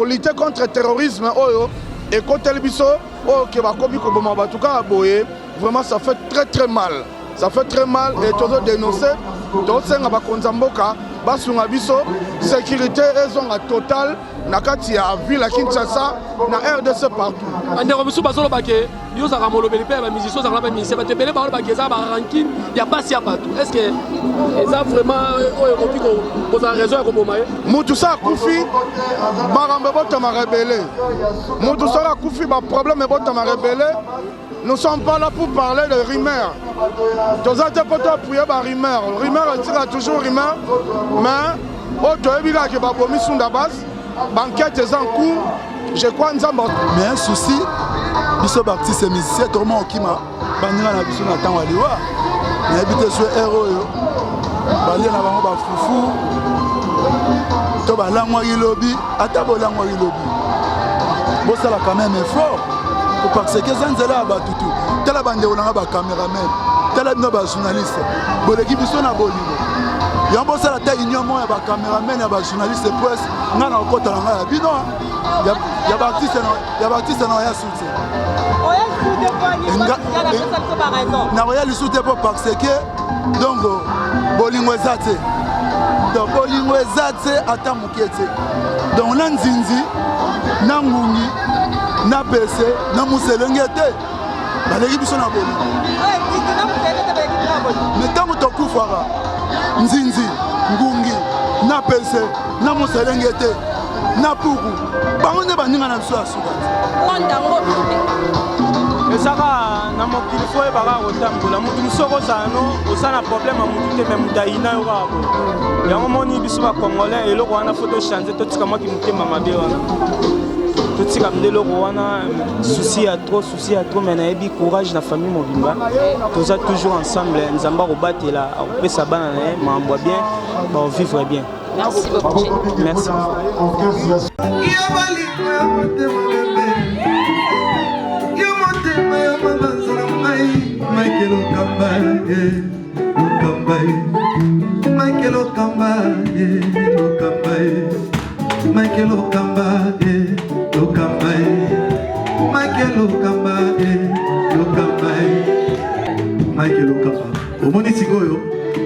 lutter contre le terrorisme et contre les biso qui va commis comme en tout cas boyer vraiment ça fait très mal. Ça fait très mal et toujours dénoncer donc c'est ngaba konzamboka basunga biso sécurité ezonga totale na kati ya ville à Kinshasa na RDC partout. Andero biso bazolo bake yo za ramolobeli pe ba musicien za ba musicien ba tebele ba bake za ba ranking ya basi ya partout. Est-ce que ça vraiment oyo kopiko poza raison ya kobomaye mutu sa kufi marambe bota ma rebelle mutu sa kufi ba problème bota ma rebelle. Nous ne sommes pas là pour parler de rumeurs. Tous les gens qui appuyer par rumeurs. Rumeurs, il toujours rumeurs. Mais, au début, il y a des missions de base. Banquette est en cours. Je crois que nous avons. Mais un souci, les artistes et musiciens, tout le monde qui m'a banni dans la vision de temps à l'Iwa. Il y a habité sur héros. Il y a un foufou. Il y a un lobby. Attends, il y a un lobby. Bon, ça quand même effort. Parce que ça nous a battu tout. Tel la bande on a ba caméraman, tel la ba journaliste. Bon l'équipe sont na bolingo. Ya mbo ça la taille union moi ba caméraman ya ba journaliste presse. Na na ko tala nga bino. Ya ba artiste na ya soutien. Oya soutien pas par raison. Na oya soutien pas parce que donc bolingo ezate. Donc bolingo ezate ata mukete. Donc na nzinzi na ngungi na PC na muselengete baleki biso na boli mais tango tokufaka nzinzi ngungi na PC na muselengete na puku bango nde baninga na biso ya suka ezaka na mokili fo ebaka kotambola mutu mosoko ozala osala problème ya mutu te me mutu ayina yo kaka boye yango moni biso bacongolais eloko wana fo tochange totika mwaki motema mabe wana totika mdeloko wana souci à trop mais nayebi courage na famille mobimba toza toujours ensemble nzamba kobatela akopesa bana na ye makambo bien bavivre bien. Merci beaucoup. Merci.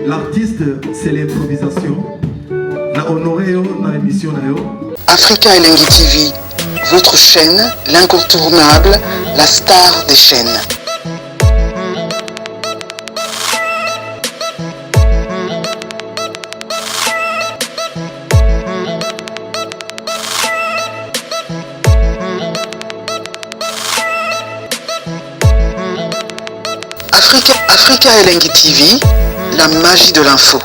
L'artiste, c'est l'improvisation. Na honoré dans l'émission. Africa Elengi TV, votre chaîne, l'incontournable, la star des chaînes. Africa Elengi TV, la magie de l'info.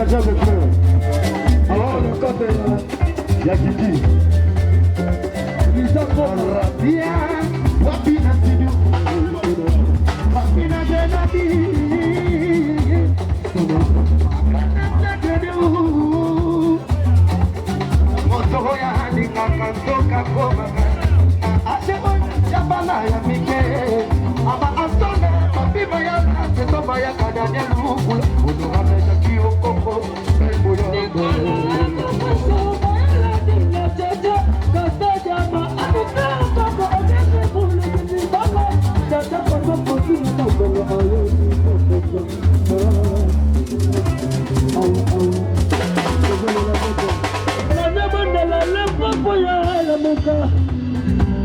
Dégagez le feu. Alors le côté Yakiki. Rabia, Wapina Sidu, Wapina Genadi, Motoya Hanika Kantoka Koma, Asemo Jabana Yamike, Aba Astone, Papiba Yana, Setoba Yakadanya Lukula, Udurame Shakio Koko, Boyo.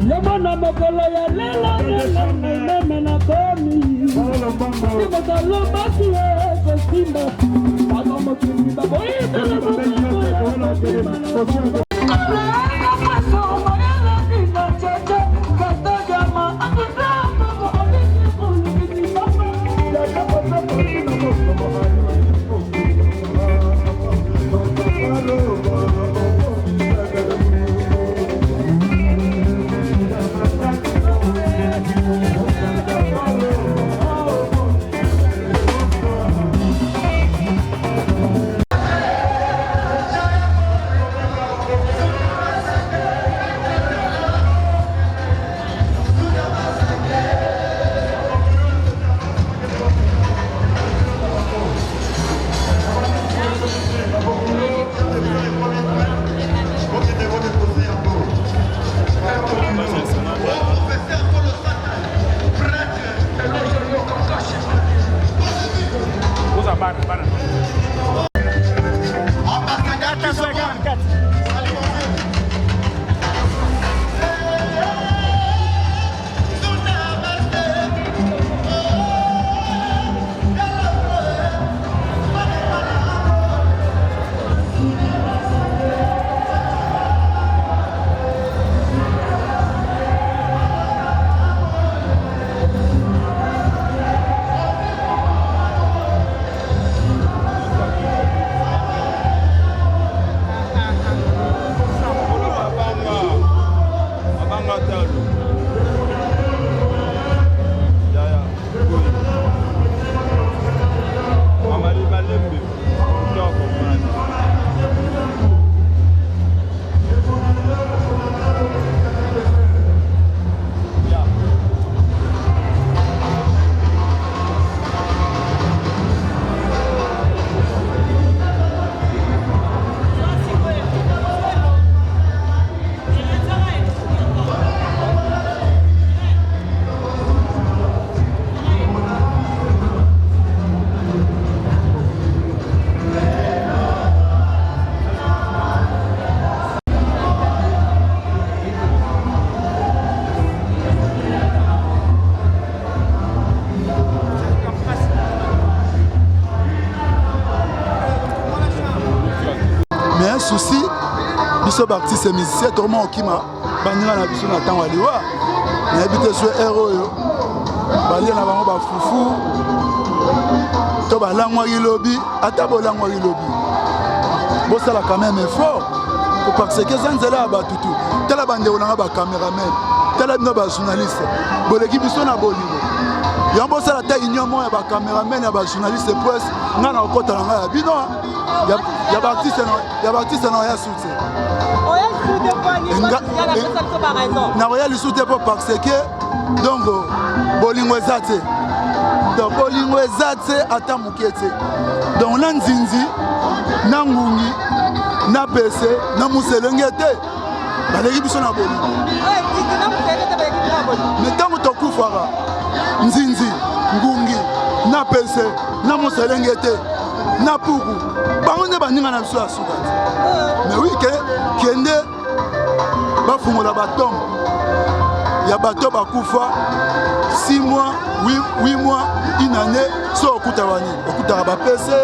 Yamana makolo ya lela lela mena komi. Simota lomba kiye kosimba. Pagamo kimi baboyi bela baboyi. souci biso baartiste et musicien tourment okima bandinga na biso na ntango aliwa nayebi te so ere oyo balia na bango bafufu to balangwaki lobi ata bolangwaki lobi bosala quand même effort parce que eza nzela ya batutu tala bandeko nanga bacaméraman tala bino bajournaliste boleki biso na bolingo yango bosala ta union moko ya bacaméraman ya bajournaliste presse ngai na kokota na ngai ya bino ya baartiste na oya soutien na oya lisusu te mpo parce que donc bolingo eza te donc bolingo eza te ata moke te donc na nzinzi na ngungi na pese na muselenge te baleki biso na bolingo me ntango tokufaka nzinzi ngungi na pese na muselenge te na puku bango nde baninga na biso ya suka te mais oui kende bafungola batombe ya bato bakufa 6 mois 8 mois une année so okuta bani okutaka bapese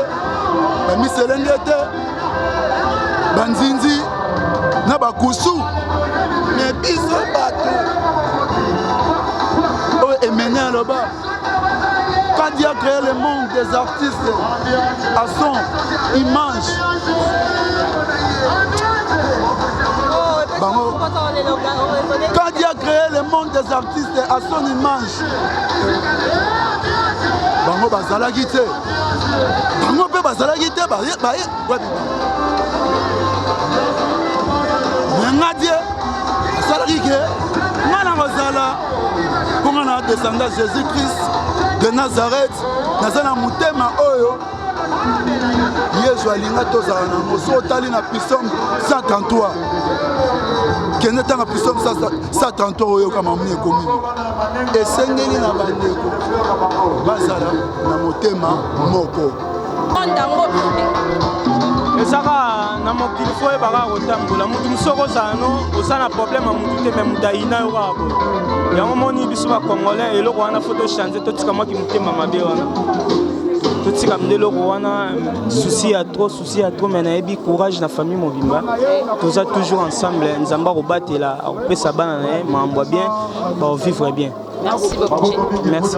bamiselenge te banzinzi na bakusu me biso bato oyo emene aloba Quand Dieu a créé le monde des artistes à son image, quand Dieu a créé le monde des artistes à son image, bango bazalaki te, bango mpe bazalaki te, menga Dieu asalaki ke nga na kozala mponga na descendant Jésus-Christ de Nazareth, naza na motema oyo Yesu alinga tozala nango. So otali na Psaume 133 kende tanga Psaume 133 oyo kama muni ekomi esengeli na bandeko bazala na motema moko. ezaka na mokili fo oyebaka kotambola mutu mosu okozala no oza na problème ya mutu te me mutu ayina yo kaka boye yango moni biso bacongolais eloko wana fo tochange totika mwaki motema mabe wana totika mde eloko wana susi ya trop me nayebi courage na famille mobimba toza toujours ensemble nzambe akobatela akopesa bana na ye makambo ya bien baovivre bien. Merci beaucoup. Merci.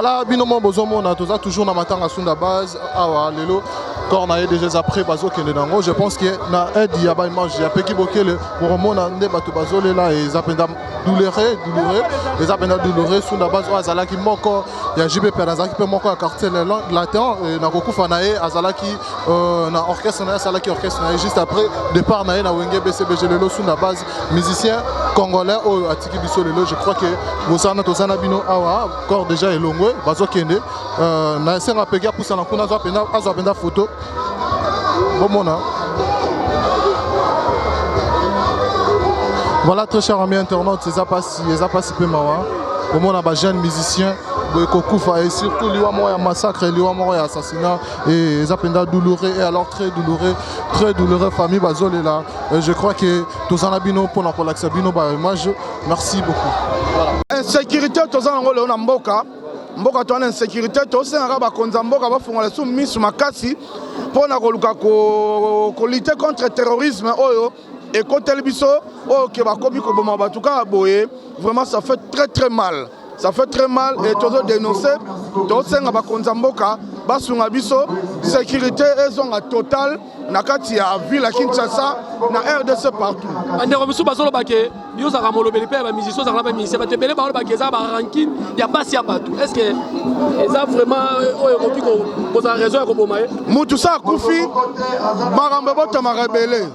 Voilà, binomo bozomona toza toujours na matanga sunda base awa lelo corps na déjà après bazo kende nango. Je pense que na aide ya ba image ya peki bokele boromona nde bato bazole là et zapenda douloureux les apenda douloureux sunda base azalaki moko ya JB Perazaki pe moko ya quartier latin na kokufa na e azalaki na orchestre na azalaki orchestre na juste après départ na e na wenge BCBG lelo sunda base musicien congolais au atiki biso lelo. Je crois que bosana tozana bino awa corps déjà elongwe bazo kende na senga peki poussa na kuna azo apenda photo bomona. Voilà, très chers amis internautes, c'est Zapasi Pemawa. Comment on a des jeunes musiciens, et surtout liwa mort ya massacre, liwa mort ya assassinat, et Zapenda douloureux, et alors très douloureux famille Bazol est là. Je crois que tous en abino pour l'accès bino, moi je merci beaucoup. Voilà. Insécurité, tous en rôle on a mboka to en insécurité, tous en raba konza mboka ba fongola sou misu makasi pour na koluka ko lutter contre le terrorisme oyo. Et quand elle biso, oh, qui va commis comme en tout cas, vraiment ça fait très mal. Ça fait très mal et toujours dénoncer. Donc c'est un bakonzamboka, basunga biso, sécurité ils ont la totale. Nakati a ville à Kinshasa, na RDC partout. Ande romisu basolo bake, yo za ramolo belipe ba musicien za ba musicien ba tebele ba bake za ba ranking, y a pas si partout. Est-ce que ça vraiment Europe ko za raison ko bomaye? Mutu sa kufi, marambe bota ma rebelle.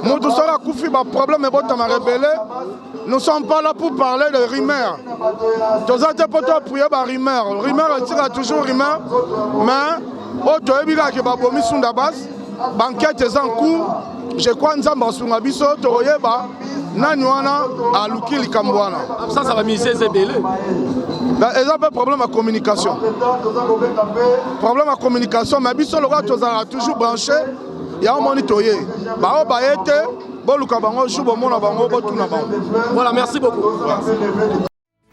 Mutu sa kufi ba problème bota ma rebelle. Nous ne sommes pas là pour parler de rumeurs. Tous les potes pour y rumeurs. Rumeurs tire toujours rumeurs, mais auto ebila ke ba bomi sunda base. Banquette est en cours, je crois que nous avons un biso, Toroyeba, Nanywana, Aluki, Likambwana. Ça va miser ces bélés. Ils ont un problème de communication. Problème de communication, mais biso, le roi, toujours branché, il y a un monitoyer. Voilà, merci beaucoup.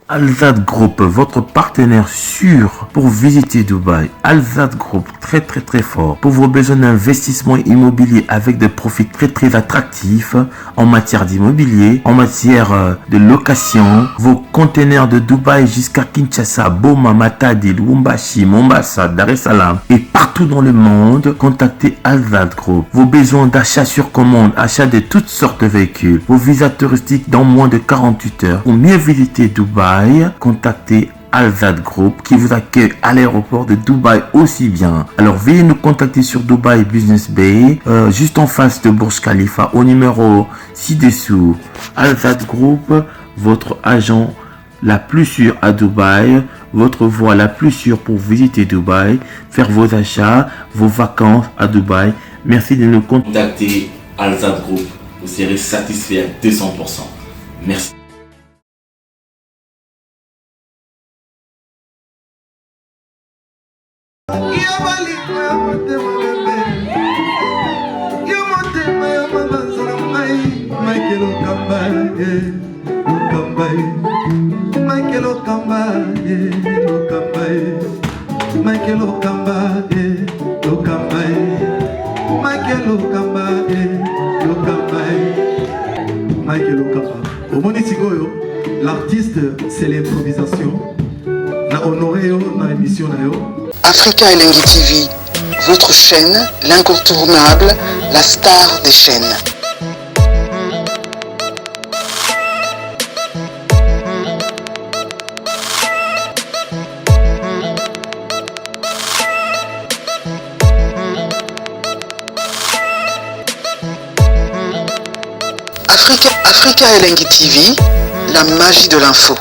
Alzad Group, votre partenaire sûr pour visiter Dubaï. Alzad Group, très fort pour vos besoins d'investissement immobilier avec des profits très attractifs en matière d'immobilier, en matière de location. Vos conteneurs de Dubaï jusqu'à Kinshasa, Boma, Matadi, Lubumbashi, Mombasa, Dar es Salaam et partout dans le monde, contactez Alzad Group. Vos besoins d'achat sur commande, achat de toutes sortes de véhicules, vos visas touristiques dans moins de 48 heures. Pour mieux visiter Dubaï, contactez Alzad Group qui vous accueille à l'aéroport de Dubaï aussi bien. Alors veuillez nous contacter sur Dubaï Business Bay, juste en face de Burj Khalifa au numéro ci-dessous. Alzad Group, votre agent la plus sûre à Dubaï, votre voie la plus sûre pour visiter Dubaï, faire vos achats, vos vacances à Dubaï. Merci de nous contacter Alzad Group, vous serez satisfait à 200%. Merci. L'artiste, c'est l'improvisation. Na honoré dans l'émission. Africa Elengi TV, votre chaîne, l'incontournable, la star des chaînes. Africa Elengi TV, la magie de l'info.